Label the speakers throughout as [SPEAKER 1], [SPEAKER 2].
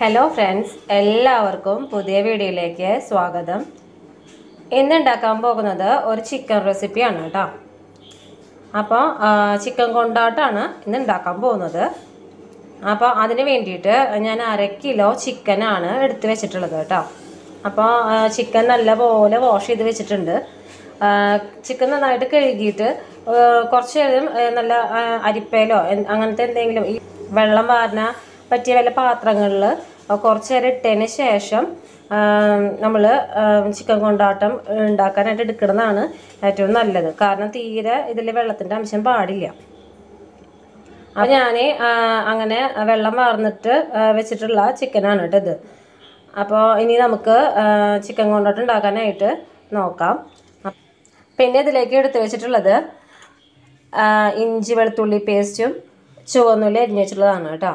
[SPEAKER 1] Hello friends, എല്ലാവർക്കും പുതിയ വീഡിയോയിലേക്ക് സ്വാഗതം. ഇന്ന് ഉണ്ടാക്കാൻ പോകുന്നത് ഒരു ചിക്കൻ റെസിപ്പിയാണ് ട്ടോ. അപ്പോൾ ചിക്കൻ കൊണ്ടാട്ടാണ് ഇന്ന് ഉണ്ടാക്കാൻ പോകുന്നത്. അപ്പോൾ അതിനു വേണ്ടിയിട്ട് ഞാൻ 1/2 കിലോ ചിക്കൻ ആണ് എടുത്തു വെച്ചിട്ടുള്ളത് ട്ടോ. അപ്പോൾ ചിക്കൻ നല്ലപോലെ വാഷ് ചെയ്ത് വെച്ചിട്ടുണ്ട്. ചിക്കൻ നന്നായിട്ട് കഴുകിയിട്ട് കുറച്ച് നേരം നല്ല അരിപ്പയിലോ അങ്ങനത്തെ എന്തെങ്കിലും ഈ വെള്ളം വാർന്ന പറ്റിയ വല്ല പാത്രങ്ങളിൽ കുറച്ച് നേരം ഇട്ടതിന് ശേഷം നമ്മൾ ചിക്കൻ കൊണ്ടാട്ടം ഉണ്ടാക്കാനായിട്ട് എടുക്കുന്നതാണ് ഏറ്റവും നല്ലത്. കാരണം തീരെ ഇതിൽ വെള്ളത്തിൻ്റെ അംശം പാടില്ല. അപ്പോൾ ഞാൻ അങ്ങനെ വെള്ളം വാർന്നിട്ട് വെച്ചിട്ടുള്ള ചിക്കനാണ് കേട്ടോ ഇത്. അപ്പോൾ ഇനി നമുക്ക് ചിക്കൻ കൊണ്ടാട്ടം ഉണ്ടാക്കാനായിട്ട് നോക്കാം. പിന്നെ ഇതിലേക്ക് എടുത്തു വെച്ചിട്ടുള്ളത് ഇഞ്ചി വെളുത്തുള്ളി പേസ്റ്റും ചുവന്നുള്ളി അരിഞ്ഞു വെച്ചിട്ടുള്ളതാണ് കേട്ടോ.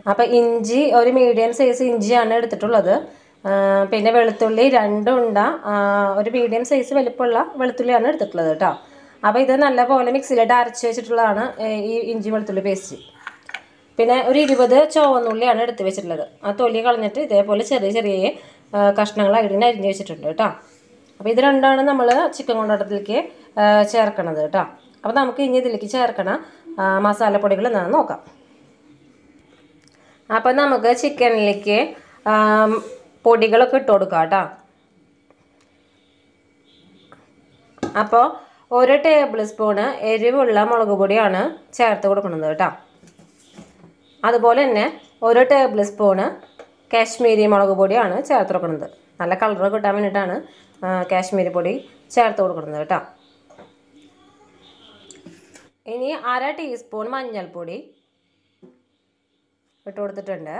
[SPEAKER 1] അപ്പോൾ ഇഞ്ചി ഒരു മീഡിയം സൈസ് ഇഞ്ചിയാണ് എടുത്തിട്ടുള്ളത്. പിന്നെ വെളുത്തുള്ളി 2 ഉണ്ട ഒരു മീഡിയം സൈസ് വലിപ്പമുള്ള വെളുത്തുള്ളിയാണ് എടുത്തിട്ടുള്ളത് കേട്ടോ. അപ്പോൾ ഇത് നല്ലപോലെ മിക്സിയിലിട്ട് അരച്ച് വെച്ചിട്ടുള്ളതാണ് ഈ ഇഞ്ചി വെളുത്തുള്ളി പേസ്റ്റ്. പിന്നെ ഒരു 20 ചുവന്നുള്ളിയാണ് എടുത്ത് വെച്ചിട്ടുള്ളത്. ആ തൊലി കളഞ്ഞിട്ട് ഇതേപോലെ ചെറിയ ചെറിയ കഷ്ണങ്ങളായിട്ട് അരിഞ്ഞ് വെച്ചിട്ടുണ്ട് കേട്ടോ. അപ്പോൾ ഇത് രണ്ടാണ് നമ്മൾ ചിക്കൻ കൊണ്ടാട്ടത്തിലേക്ക് ചേർക്കണത് കേട്ടോ. അപ്പോൾ നമുക്ക് ഇനി ഇതിലേക്ക് ചേർക്കണ മസാലപ്പൊടികൾ എന്താണെന്ന് നോക്കാം. അപ്പോൾ നമുക്ക് ചിക്കനിലേക്ക് പൊടികളൊക്കെ ഇട്ട് കൊടുക്കാം കേട്ടോ. അപ്പോൾ 1 ടേബിൾ സ്പൂണ് എരിവുള്ള മുളക് പൊടിയാണ് ചേർത്ത് കൊടുക്കുന്നത് കേട്ടോ. അതുപോലെ തന്നെ 1 ടേബിൾ സ്പൂണ് കാശ്മീരി മുളക് പൊടിയാണ് ചേർത്ത് കൊടുക്കുന്നത്. നല്ല കളർ കിട്ടാൻ വേണ്ടിയിട്ടാണ് കാശ്മീരി പൊടി ചേർത്ത് കൊടുക്കുന്നത് കേട്ടോ. ഇനി 1/2 ടീസ്പൂൺ മഞ്ഞൾപ്പൊടി ഇട്ട് കൊടുത്തിട്ടുണ്ട്.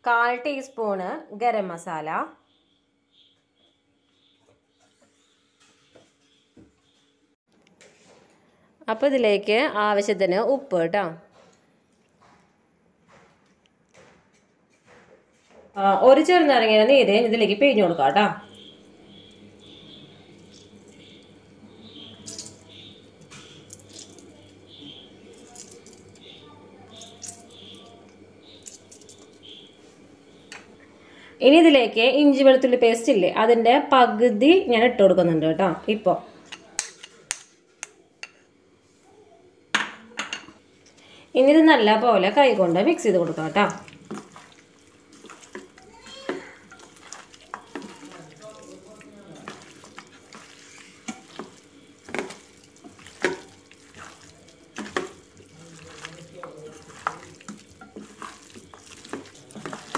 [SPEAKER 1] 1/4 ടീസ്പൂണ് ഗരം മസാല, അപ്പോൾ ഇതിലേക്ക് ആവശ്യത്തിന് ഉപ്പ് കേട്ടോ. ഒരു ചെറുനാരങ്ങയുടെ നീര് ഇതിലേക്ക് പിഴിഞ്ഞു കൊടുക്കാം കേട്ടോ. ഇനി ഇതിലേക്ക് ഇഞ്ചി വെളുത്തുള്ളി പേസ്റ്റ് ഇല്ലേ, അതിൻ്റെ പകുതി ഞാൻ ഇട്ട് കൊടുക്കുന്നുണ്ട് കേട്ടോ. ഇപ്പോൾ ഇനി ഇത് നല്ല പോലെ കൈകൊണ്ട് മിക്സ് ചെയ്ത് കൊടുക്കാം കേട്ടോ.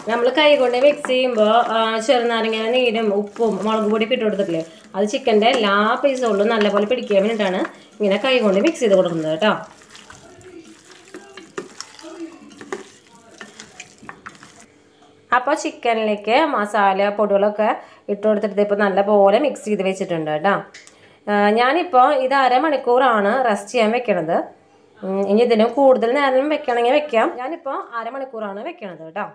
[SPEAKER 1] നമ്മൾ കൈ കൊണ്ട് മിക്സ് ചെയ്യുമ്പോൾ ചെറുനാരങ്ങ നീരും ഉപ്പും മുളക് പൊടിയൊക്കെ ഇട്ട് കൊടുത്തിട്ടില്ലേ, അത് ചിക്കൻ്റെ എല്ലാ പീസുകളിലും നല്ലപോലെ പിടിക്കാൻ വേണ്ടിയിട്ടാണ് ഇങ്ങനെ കൈ കൊണ്ട് മിക്സ് ചെയ്ത് കൊടുക്കുന്നത് കേട്ടോ. അപ്പോൾ ചിക്കനിലേക്ക് മസാല പൊടികളൊക്കെ ഇട്ട് കൊടുത്തിട്ട് ഇപ്പോൾ നല്ലപോലെ മിക്സ് ചെയ്ത് വെച്ചിട്ടുണ്ട് കേട്ടോ. ഞാനിപ്പോൾ ഇത് 1/2 മണിക്കൂറാണ് റെസ്റ്റ് ചെയ്യാൻ വെക്കണത്. ഇനി ഇതിന് കൂടുതൽ നേരം വെക്കണമെങ്കിൽ വെക്കാം. ഞാനിപ്പോൾ 1/2 മണിക്കൂറാണ് വെക്കണത് കേട്ടോ.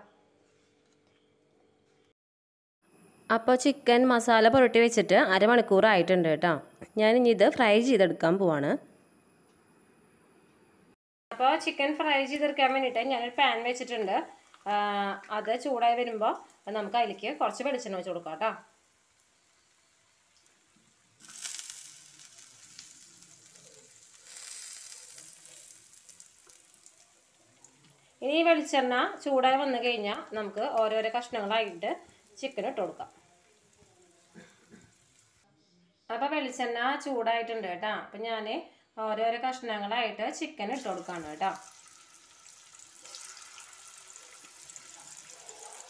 [SPEAKER 1] അപ്പോൾ ചിക്കൻ മസാല പുരട്ടി വെച്ചിട്ട് 1/2 മണിക്കൂറായിട്ടുണ്ട് കേട്ടോ. ഞാനിനി ഇത് ഫ്രൈ ചെയ്തെടുക്കാൻ പോവാണ്. അപ്പോൾ ചിക്കൻ ഫ്രൈ ചെയ്തെടുക്കാൻ വേണ്ടിയിട്ട് ഞാനൊരു പാൻ വെച്ചിട്ടുണ്ട്. അത് ചൂടായി വരുമ്പോൾ നമുക്ക് അതിലേക്ക് കുറച്ച് വെളിച്ചെണ്ണ വെച്ച് കൊടുക്കാം കേട്ടോ. ഇനി ഈ വെളിച്ചെണ്ണ ചൂടായി വന്നു കഴിഞ്ഞാൽ നമുക്ക് ഓരോരോ കഷ്ണങ്ങളായിട്ട് ചിക്കൻ ഇട്ട് കൊടുക്കാം. അപ്പോൾ വെളിച്ചെണ്ണ ചൂടായിട്ടുണ്ട് കേട്ടോ. അപ്പം ഞാൻ ഓരോരോ കഷ്ണങ്ങളായിട്ട് ചിക്കൻ ഇട്ട് കൊടുക്കുകയാണ് കേട്ടോ.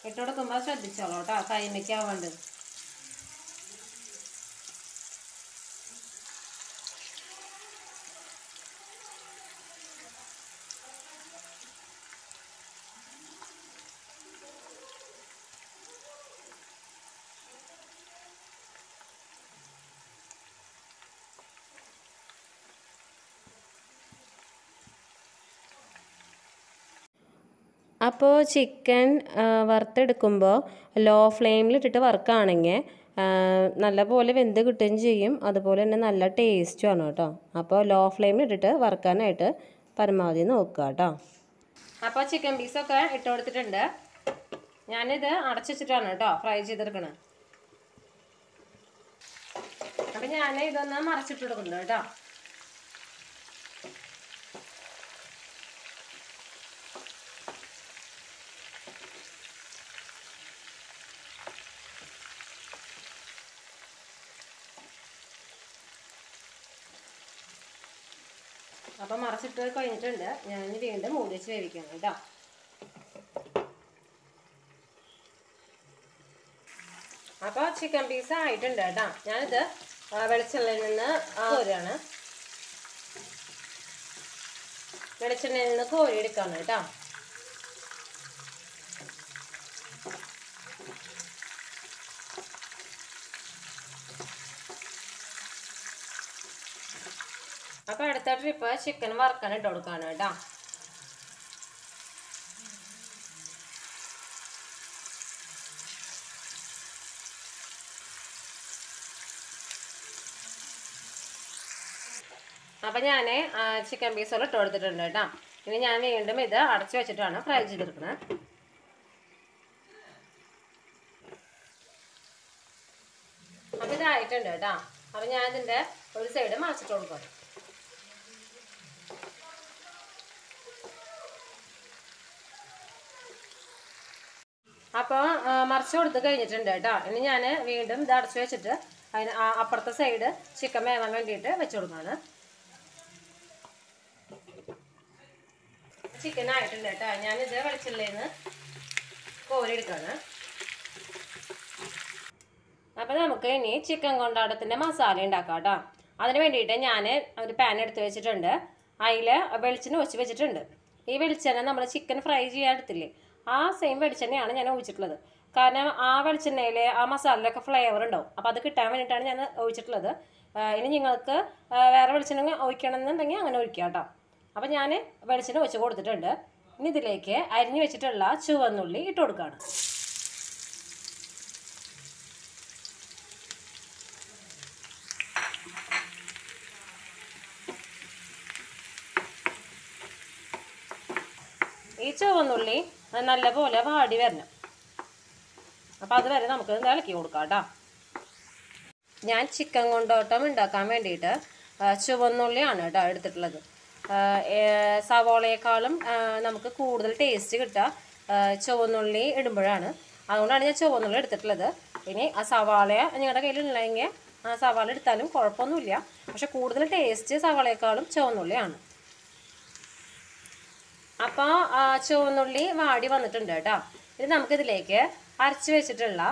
[SPEAKER 1] ഇട്ട് കൊടുക്കുമ്പോൾ ശ്രദ്ധിച്ചോളൂ കേട്ടോ, കൈമയ്ക്കാവാണ്ട്. അപ്പോൾ ചിക്കൻ വറുത്തെടുക്കുമ്പോൾ ലോ ഫ്ലെയിമിലിട്ടിട്ട് വറുക്കുകയാണെങ്കിൽ നല്ലപോലെ വെന്ത് കിട്ടുകയും ചെയ്യും. അതുപോലെ തന്നെ നല്ല ടേസ്റ്റുമാണ് കേട്ടോ. അപ്പോൾ ലോ ഫ്ലെയിമിലിട്ടിട്ട് വറുക്കാനായിട്ട് പരമാവധി നോക്കുക കേട്ടോ. അപ്പോൾ ചിക്കൻ പീസൊക്കെ ഇട്ട് കൊടുത്തിട്ടുണ്ട്. ഞാനിത് അടച്ചു വെച്ചിട്ടാണ് കേട്ടോ ഫ്രൈ ചെയ്തെടുക്കണത്. അപ്പം ഞാൻ ഇതൊന്ന് മറച്ചിട്ട് കൊടുക്കുന്നുണ്ട് കേട്ടോ. അപ്പം മറച്ചിട്ട് കഴിഞ്ഞിട്ടുണ്ട്. ഞാൻ വീണ്ടും മൂടി വെച്ച് വേവിക്കണം കേട്ടോ. അപ്പോൾ ചിക്കൻ പീസ് ആയിട്ടുണ്ട് കേട്ടോ. ഞാനിത് വെളിച്ചെണ്ണയിൽ നിന്ന് കോരുകയാണ്. വെളിച്ചെണ്ണയിൽ നിന്ന് കോരി എടുക്കാണ് കേട്ടോ. അപ്പോൾ അടുത്ത ട്രിപ്പ് ചിക്കൻ വറുക്കാൻ ഇട്ട് കൊടുക്കാണ് കേട്ടോ. അപ്പം ഞാൻ ചിക്കൻ പീസുകൾ ഇട്ട് കൊടുത്തിട്ടുണ്ട് കേട്ടോ. ഇനി ഞാൻ വീണ്ടും ഇത് അടച്ചു വെച്ചിട്ടാണ് ഫ്രൈ ചെയ്തെടുക്കുന്നത്. അപ്പം ഇതായിട്ടുണ്ട് കേട്ടോ. അപ്പം ഞാൻ ഇതിൻ്റെ ഒരു സൈഡ് മറിച്ചിട്ട് കൊടുക്കാം. അപ്പോൾ മറിച്ച് കൊടുത്ത് കഴിഞ്ഞിട്ടുണ്ട് കേട്ടോ. ഇനി ഞാൻ വീണ്ടും ഇത് അടച്ചു വെച്ചിട്ട് അതിന് അപ്പുറത്തെ സൈഡ് ചിക്കൻ വേവാൻ വേണ്ടിയിട്ട് വെച്ച് കൊടുക്കുകയാണ്. ചിക്കൻ ആയിട്ടുണ്ട് കേട്ടോ. ഞാനിത് വെളിച്ചെണ്ണയിൽ നിന്ന് കോരി എടുക്കുകയാണ്. അപ്പോൾ നമുക്ക് ഇനി ചിക്കൻ കൊണ്ടാട്ടത്തിൻ്റെ മസാല ഉണ്ടാക്കാം കേട്ടോ. അതിന് വേണ്ടിയിട്ട് ഞാൻ ഒരു പാൻ എടുത്ത് വെച്ചിട്ടുണ്ട്. അതിൽ വെളിച്ചെണ്ണ ഒഴിച്ച് വെച്ചിട്ടുണ്ട്. ഈ വെളിച്ചെണ്ണ നമ്മൾ ചിക്കൻ ഫ്രൈ ചെയ്യാൻ എടുത്തില്ലേ, ആ സെയിം വെളിച്ചെണ്ണയാണ് ഞാൻ ഒഴിച്ചിട്ടുള്ളത്. കാരണം ആ വെളിച്ചെണ്ണയിൽ ആ മസാലയിലൊക്കെ ഫ്ലേവർ ഉണ്ടാവും. അപ്പോൾ അത് കിട്ടാൻ വേണ്ടിയിട്ടാണ് ഞാൻ ഒഴിച്ചിട്ടുള്ളത്. ഇനി നിങ്ങൾക്ക് വേറെ വെളിച്ചെണ്ണ ഒഴിക്കണമെന്നുണ്ടെങ്കിൽ അങ്ങനെ ഒഴിക്കാം കേട്ടോ. അപ്പോൾ ഞാൻ വെളിച്ചെണ്ണ ഒഴിച്ച് കൊടുത്തിട്ടുണ്ട്. ഇനി ഇതിലേക്ക് അരിഞ്ഞു വെച്ചിട്ടുള്ള ചുവന്നുള്ളി ഇട്ട് കൊടുക്കുകയാണ്. ഈ ചുവന്നുള്ളി നല്ലപോലെ വാടി വരണം. അപ്പോൾ അതുവരെ നമുക്ക് ഇളക്കി കൊടുക്കാം കേട്ടോ. ഞാൻ ചിക്കൻ കൊണ്ടാട്ടം ഉണ്ടാക്കാൻ വേണ്ടിയിട്ട് ചുവന്നുള്ളിയാണ് കേട്ടോ എടുത്തിട്ടുള്ളത്. സവോളയേക്കാളും നമുക്ക് കൂടുതൽ ടേസ്റ്റ് കിട്ടുക ചുവന്നുള്ളി ഇടുമ്പോഴാണ്. അതുകൊണ്ടാണ് ഞാൻ ചുവന്നുള്ളി എടുത്തിട്ടുള്ളത്. ഇനി ആ സവാള നിങ്ങളുടെ കയ്യിലുണ്ടെങ്കിൽ ആ സവാള എടുത്താലും കുഴപ്പമൊന്നുമില്ല. പക്ഷെ കൂടുതൽ ടേസ്റ്റ് സവാളയേക്കാളും ചുവന്നുള്ളിയാണ്. അപ്പോൾ ചുവന്നുള്ളി വാടി വന്നിട്ടുണ്ട് കേട്ടോ. ഇനി നമുക്കിതിലേക്ക് അരച്ച് വെച്ചിട്ടുള്ള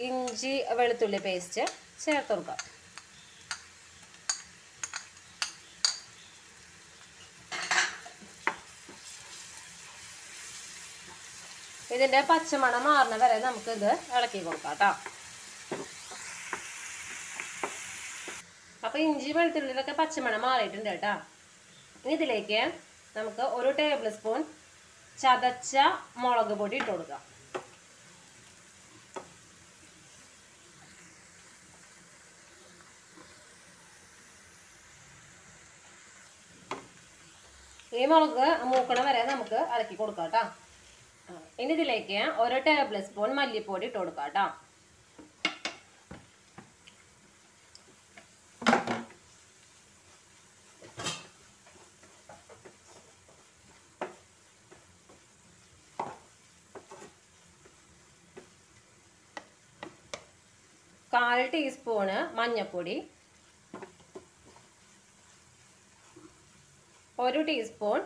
[SPEAKER 1] ഇഞ്ചി വെളുത്തുള്ളി പേസ്റ്റ് ചേർത്ത് കൊടുക്കാം. ഇതിൻ്റെ പച്ചമണം മാറുന്ന വരെ നമുക്കിത് ഇളക്കി കൊടുക്കാം കേട്ടോ. അപ്പോൾ ഇഞ്ചി വെളുത്തുള്ളിയിലൊക്കെ പച്ചമണം മാറിയിട്ടുണ്ട് കേട്ടോ. ഇനി ഇതിലേക്ക് നമുക്ക് 1 ടേബിൾ സ്പൂൺ ചതച്ച മുളക് പൊടി ഇട്ട് കൊടുക്കാം. ഈ മുളക് മൂക്കണ വരെ നമുക്ക് ഇളക്കി കൊടുക്കാം കേട്ടോ. ഇനി ഇതിലേക്ക് 1 ടേബിൾ സ്പൂൺ മല്ലിപ്പൊടി ഇട്ട് കൊടുക്കാം കേട്ടോ. കാൽ ടീസ്പൂണ് മഞ്ഞൾപ്പൊടി, 1 ടീസ്പൂൺ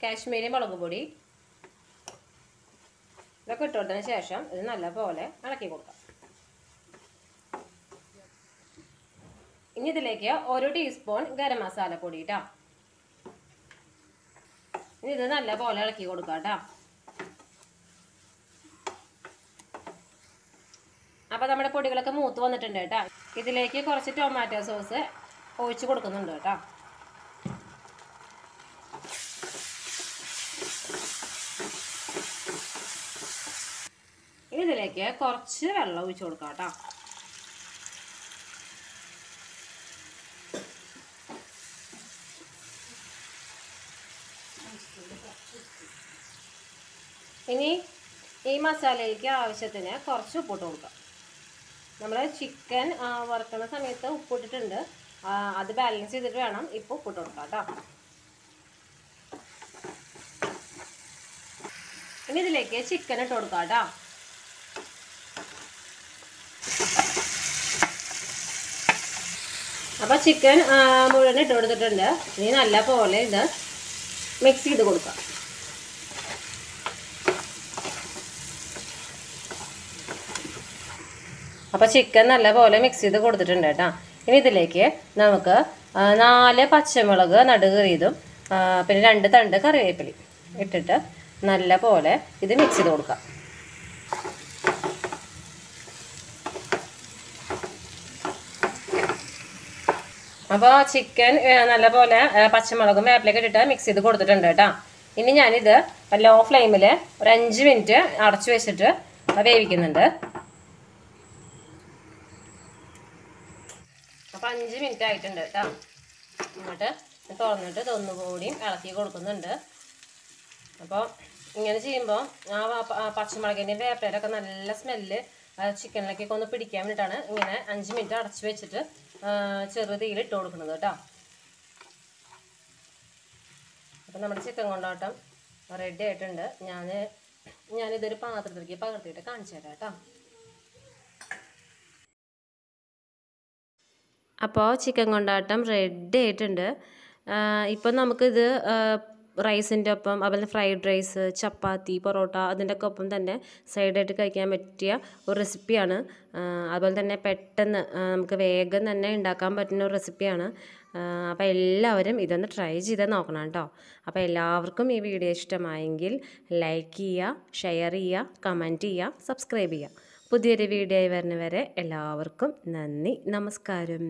[SPEAKER 1] കാശ്മീരി മുളക് പൊടി ഇതൊക്കെ ഇട്ടതിന് ശേഷം ഇത് നല്ലപോലെ ഇളക്കി കൊടുക്കാം. ഇനി ഇതിലേക്ക് 1 ടീസ്പൂൺ ഗരം മസാല പൊടി ഇട്ടാ. ഇനി ഇത് നല്ലപോലെ ഇളക്കി കൊടുക്കാം കേട്ടോ. അപ്പോൾ നമ്മുടെ പൊടികളൊക്കെ മൂത്ത് വന്നിട്ടുണ്ട് കേട്ടോ. ഇതിലേക്ക് കുറച്ച് ടൊമാറ്റോ സോസ് ഒഴിച്ച് കൊടുക്കുന്നുണ്ട് കേട്ടോ. ഇതിലേക്ക് കുറച്ച് വെള്ളം ഒഴിച്ച് കൊടുക്കാം കേട്ടോ. ഇനി ഈ മസാലയ്ക്ക് ആവശ്യത്തിന് കുറച്ച് ഉപ്പിട്ട് കൊടുക്കാം. നമ്മൾ ചിക്കൻ വറുക്കുന്ന സമയത്ത് ഉപ്പിട്ടിട്ടുണ്ട്. അത് ബാലൻസ് ചെയ്തിട്ട് വേണം ഇപ്പോൾ ഉപ്പിട്ട് കൊടുക്കാം കേട്ടോ. ഇനി ഇതിലേക്ക് ചിക്കൻ ഇട്ട് കൊടുക്കാം കേട്ടോ. അപ്പോൾ ചിക്കൻ മുഴുവൻ ഇട്ട് കൊടുത്തിട്ടുണ്ട്. ഇനി നല്ല പോലെ ഇത് മിക്സ് ചെയ്ത് കൊടുക്കാം. അപ്പോൾ ചിക്കൻ നല്ല പോലെ മിക്സ് ചെയ്ത് കൊടുത്തിട്ടുണ്ട് കേട്ടോ. ഇനി ഇതിലേക്ക് നമുക്ക് 4 പച്ചമുളക് നടുകീറിയതും പിന്നെ 2 തണ്ട് കറിവേപ്പില ഇട്ടിട്ട് നല്ല പോലെ ഇത് മിക്സ് ചെയ്ത് കൊടുക്കാം. അപ്പോൾ ചിക്കൻ നല്ല പോലെ പച്ചമുളകും വേപ്പിലൊക്കെ ഇട്ടിട്ട് മിക്സ് ചെയ്ത് കൊടുത്തിട്ടുണ്ട് കേട്ടോ. ഇനി ഞാനിത് ലോ ഫ്ലെയിമിൽ ഒരു 5 മിനിറ്റ് അടച്ചു വെച്ചിട്ട് വേവിക്കുന്നുണ്ട്. അപ്പോൾ 5 മിനിറ്റ് ആയിട്ടുണ്ട് കേട്ടോ. എന്നിട്ട് തുറന്നിട്ട് ഇതൊന്നുകൂടി ഇളക്കി കൊടുക്കുന്നുണ്ട്. അപ്പോൾ ഇങ്ങനെ ചെയ്യുമ്പോൾ പച്ചമുളകിൻ്റെയും വേപ്പിലൊക്കെ നല്ല സ്മെല്ല് ചിക്കനിലേക്കൊക്കെ ഒന്ന് പിടിക്കാൻ വേണ്ടിയിട്ടാണ് ഇങ്ങനെ 5 മിനിറ്റ് അടച്ചു വെച്ചിട്ട് ചെറുതീയിൽ ഇട്ട് കൊടുക്കുന്നത് കേട്ടോ. അപ്പം നമ്മുടെ ചിക്കൻ കൊണ്ടാട്ടം റെഡി ആയിട്ടുണ്ട്. ഞാനിതൊരു പാത്രത്തിലേക്ക് പകർത്തിയിട്ട് കാണിച്ചു തരാം കേട്ടോ. അപ്പോൾ ചിക്കൻ കൊണ്ടാട്ടം റെഡി ആയിട്ടുണ്ട്. ഇപ്പം നമുക്കിത് റൈസിൻ്റെ ഒപ്പം അതുപോലെ ഫ്രൈഡ് റൈസ്, ചപ്പാത്തി, പൊറോട്ട അതിൻ്റെ ഒക്കെ ഒപ്പം തന്നെ സൈഡായിട്ട് കഴിക്കാൻ പറ്റിയ ഒരു റെസിപ്പിയാണ്. അതുപോലെ തന്നെ പെട്ടെന്ന് നമുക്ക് വേഗം തന്നെ ഉണ്ടാക്കാൻ പറ്റുന്ന ഒരു റെസിപ്പിയാണ്. അപ്പോൾ എല്ലാവരും ഇതൊന്ന് ട്രൈ ചെയ്ത് നോക്കണം കേട്ടോ. അപ്പോൾ എല്ലാവർക്കും ഈ വീഡിയോ ഇഷ്ടമായെങ്കിൽ ലൈക്ക് ചെയ്യുക, ഷെയർ ചെയ്യുക, കമൻറ്റ് ചെയ്യുക, സബ്സ്ക്രൈബ് ചെയ്യുക. പുതിയൊരു വീഡിയോ വരുന്നവരെ എല്ലാവർക്കും നന്ദി, നമസ്കാരം.